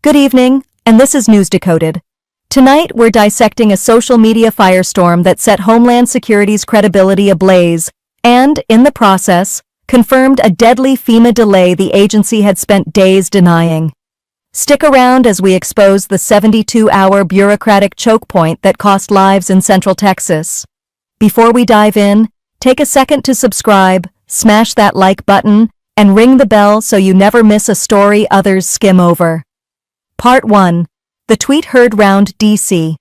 Good evening, and this is NewsDecoded. Tonight, we're dissecting a social media firestorm that set Homeland Security's credibility ablaze and, in the process, confirmed a deadly FEMA delay the agency had spent days denying. Stick around as we expose the 72-hour bureaucratic choke point that cost lives in Central Texas. Before we dive in, take a second to subscribe, smash that like button, and ring the bell so you never miss a story others skim over. Part 1. The tweet heard round D.C.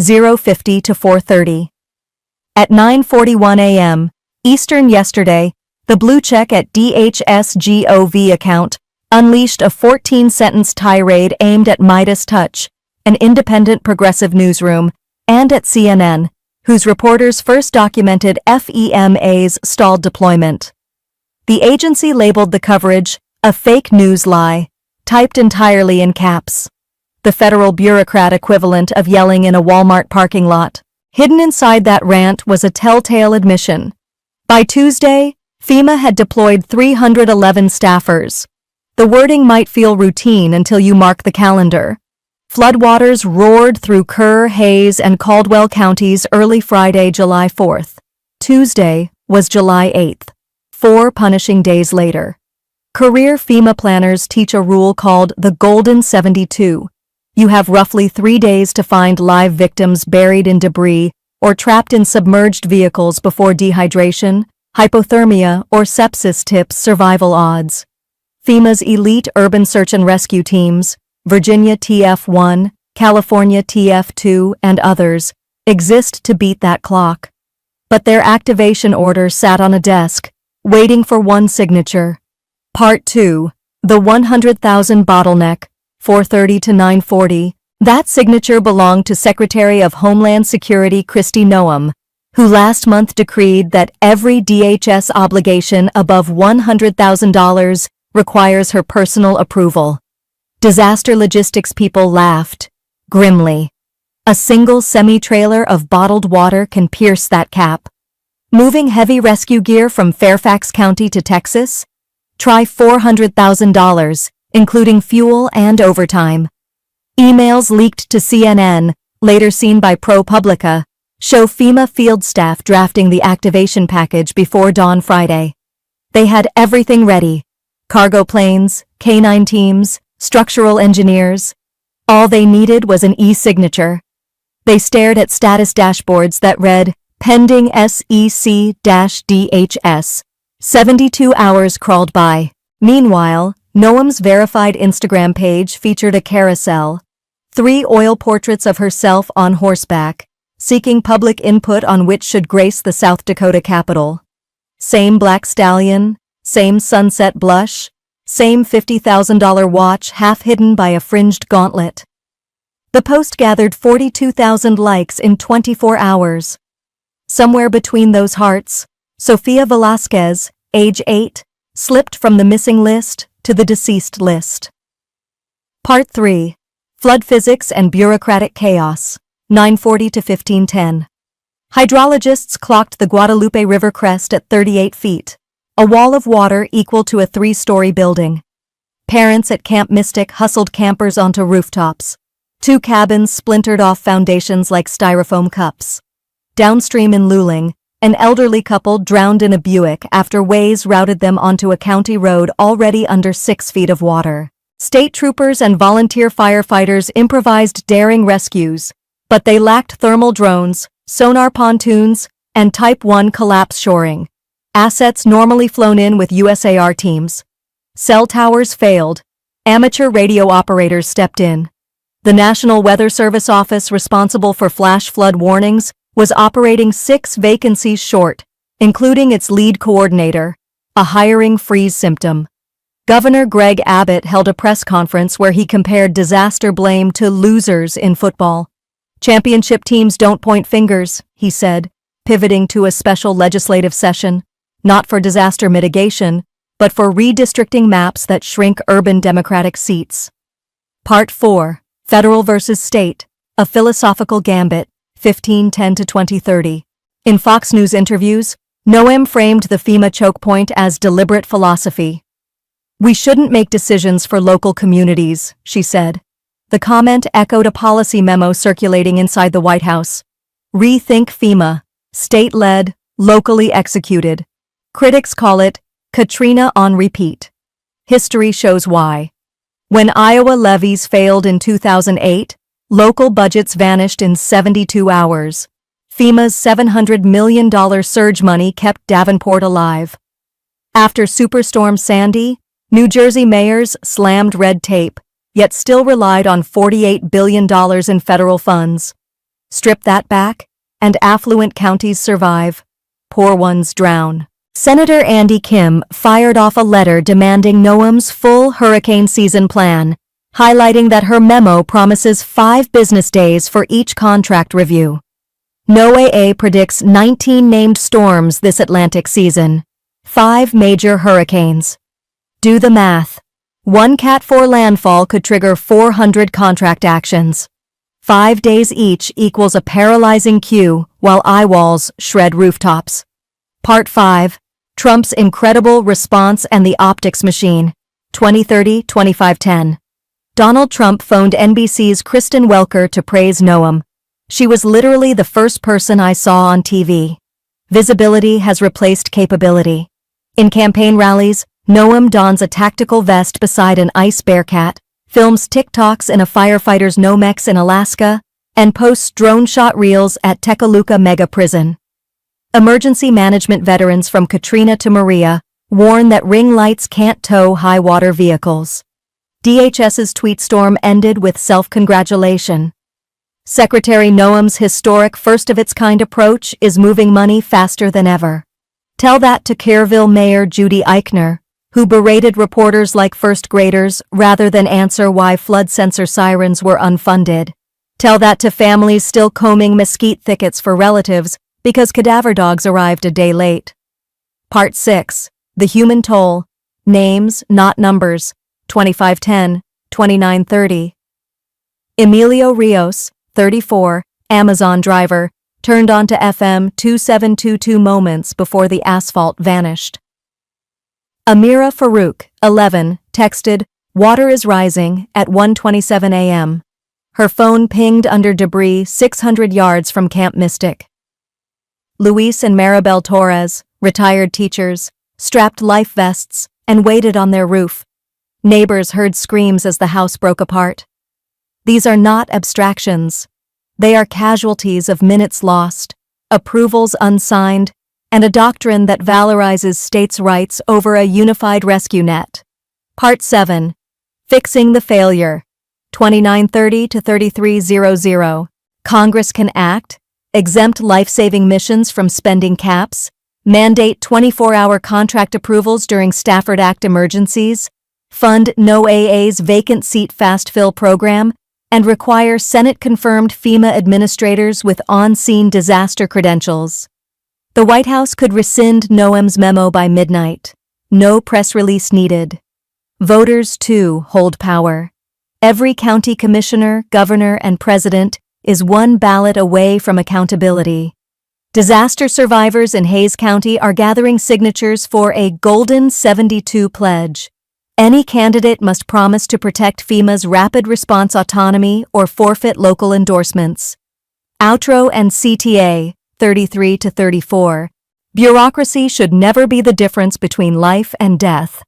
0:50 to 4:30. At 9:41 a.m. Eastern yesterday, the blue check at DHS Gov account unleashed a 14-sentence tirade aimed at MidasTouch, an independent progressive newsroom, and at CNN, whose reporters first documented FEMA's stalled deployment. The agency labeled the coverage a fake news lie, typed entirely in caps. The federal bureaucrat equivalent of yelling in a Walmart parking lot. Hidden inside that rant was a telltale admission. By Tuesday, FEMA had deployed 311 staffers. The wording might feel routine until you mark the calendar. Floodwaters roared through Kerr, Hayes, and Caldwell counties early Friday, July 4th. Tuesday was July 8th, 4 punishing days later. Career FEMA planners teach a rule called the Golden 72. You have roughly 3 days to find live victims buried in debris or trapped in submerged vehicles before dehydration, hypothermia, or sepsis tips survival odds. FEMA's elite urban search and rescue teams, Virginia TF1, California TF2, and others, exist to beat that clock. But their activation order sat on a desk, waiting for one signature. Part 2. The 100,000 bottleneck, 4:30 to 9:40. That signature belonged to Secretary of Homeland Security Kristi Noem, who last month decreed that every DHS obligation above $100,000 requires her personal approval. Disaster logistics people laughed, grimly. A single semi-trailer of bottled water can pierce that cap. Moving heavy rescue gear from Fairfax County to Texas? Try $400,000, including fuel and overtime. Emails leaked to CNN, later seen by ProPublica, show FEMA field staff drafting the activation package before dawn Friday. They had everything ready. Cargo planes, K-9 teams, structural engineers. All they needed was an e-signature. They stared at status dashboards that read, pending SEC-DHS. 72 hours crawled by. Meanwhile, Noem's verified Instagram page featured a carousel. 3 oil portraits of herself on horseback, seeking public input on which should grace the South Dakota Capitol. Same black stallion, same sunset blush, same $50,000 watch half hidden by a fringed gauntlet. The post gathered 42,000 likes in 24 hours. Somewhere between those hearts, Sofia Velasquez, age 8, slipped from the missing list to the deceased list. Part 3. Flood physics and bureaucratic chaos, 9:40 to 15:10. Hydrologists clocked the Guadalupe River crest at 38 feet, a wall of water equal to a 3-story building. Parents at Camp Mystic hustled campers onto rooftops. 2 cabins splintered off foundations like styrofoam cups. Downstream in Luling, an elderly couple drowned in a Buick after waves routed them onto a county road already under 6 feet of water. State troopers and volunteer firefighters improvised daring rescues, but they lacked thermal drones, sonar pontoons, and Type 1 collapse shoring, assets normally flown in with USAR teams. Cell towers failed. Amateur radio operators stepped in. The National Weather Service office responsible for flash flood warnings was operating 6 vacancies short, including its lead coordinator, a hiring freeze symptom. Governor Greg Abbott held a press conference where he compared disaster blame to losers in football. Championship teams don't point fingers, he said, pivoting to a special legislative session, not for disaster mitigation, but for redistricting maps that shrink urban Democratic seats. Part 4. Federal versus State, a philosophical gambit, 1510 to 2030. In Fox News interviews, Noem framed the FEMA choke point as deliberate philosophy. "We shouldn't make decisions for local communities," she said. The comment echoed a policy memo circulating inside the White House. Rethink FEMA, state-led, locally executed. Critics call it Katrina on repeat. History shows why. When Iowa levees failed in 2008, local budgets vanished in 72 hours. FEMA's $700 million surge money kept Davenport alive. After Superstorm Sandy, New Jersey mayors slammed red tape, yet still relied on $48 billion in federal funds. Strip that back, and affluent counties survive. Poor ones drown. Senator Andy Kim fired off a letter demanding Noem's full hurricane season plan, highlighting that her memo promises 5 business days for each contract review. NOAA predicts 19 named storms this Atlantic season, 5 major hurricanes. Do the math. 1 Cat 4 landfall could trigger 400 contract actions. 5 days each equals a paralyzing queue while eye walls shred rooftops. Part 5. Trump's Incredible Response and the Optics Machine, 2030-2510. Donald Trump phoned NBC's Kristen Welker to praise Noem. She was literally the first person I saw on TV. Visibility has replaced capability. In campaign rallies, Noem dons a tactical vest beside an ice bearcat, films TikToks in a firefighter's Nomex in Alaska, and posts drone shot reels at Tekaluka Mega Prison. Emergency management veterans from Katrina to Maria warn that ring lights can't tow high-water vehicles. DHS's tweet storm ended with self-congratulation. Secretary Noem's historic first-of-its-kind approach is moving money faster than ever. Tell that to Kerrville Mayor Judy Eichner, who berated reporters like first graders rather than answer why flood sensor sirens were unfunded. Tell that to families still combing mesquite thickets for relatives because cadaver dogs arrived a day late. Part 6. The Human Toll. Names, not numbers. 2510-2930. Emilio Rios, 34, Amazon driver, turned onto FM 2722 moments before the asphalt vanished. Amira Farouk, 11, texted, "Water is rising," at 1:27 a.m. Her phone pinged under debris 600 yards from Camp Mystic. Luis and Maribel Torres, retired teachers, strapped life vests and waited on their roof. Neighbors heard screams as the house broke apart. These are not abstractions. They are casualties of minutes lost, approvals unsigned, and a doctrine that valorizes states' rights over a unified rescue net. Part 7. Fixing the Failure. 2930-3300. Congress can act, exempt life-saving missions from spending caps, mandate 24-hour contract approvals during Stafford Act emergencies, fund NOAA's vacant seat fast fill program, and require Senate-confirmed FEMA administrators with on-scene disaster credentials. The White House could rescind Noem's memo by midnight. No press release needed. Voters, too, hold power. Every county commissioner, governor, and president is one ballot away from accountability. Disaster survivors in Hayes County are gathering signatures for a Golden 72 pledge. Any candidate must promise to protect FEMA's rapid response autonomy or forfeit local endorsements. Outro and CTA, 33-34. Bureaucracy should never be the difference between life and death.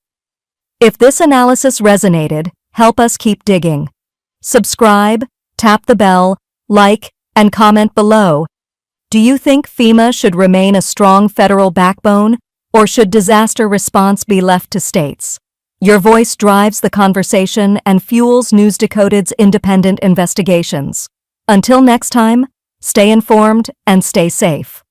If this analysis resonated, help us keep digging. Subscribe, tap the bell, like, and comment below. Do you think FEMA should remain a strong federal backbone, or should disaster response be left to states? Your voice drives the conversation and fuels NewsDecoded's independent investigations. Until next time, stay informed and stay safe.